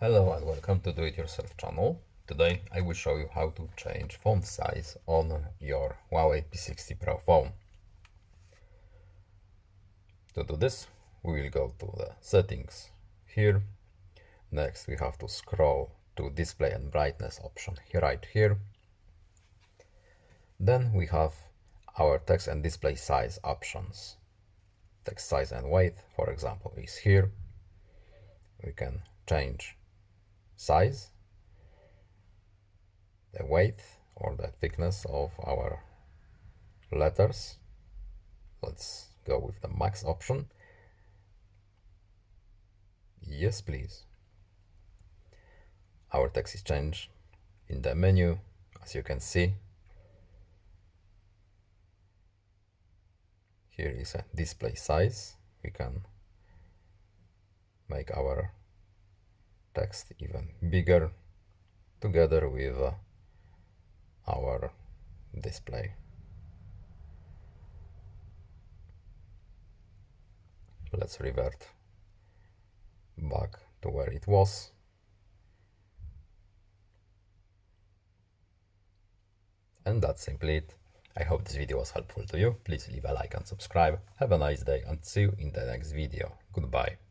Hello and welcome to Do It Yourself channel. Today I will show you how to change font size on your HUAWEI P60 Pro phone. To do this, we will go to the settings here. Next we have to scroll to display and brightness option right here. Then we have our text and display size options. Text size and weight, for example, is here. We can change size, the weight or the thickness of our letters. Let's go with the max option. Yes, please. Our text is changed in the menu, as you can see. Here is a display size. We can make our text even bigger together with our display. Let's revert back to where it was. And that's simply it. I hope this video was helpful to you. Please leave a like and subscribe. Have a nice day and see you in the next video. Goodbye.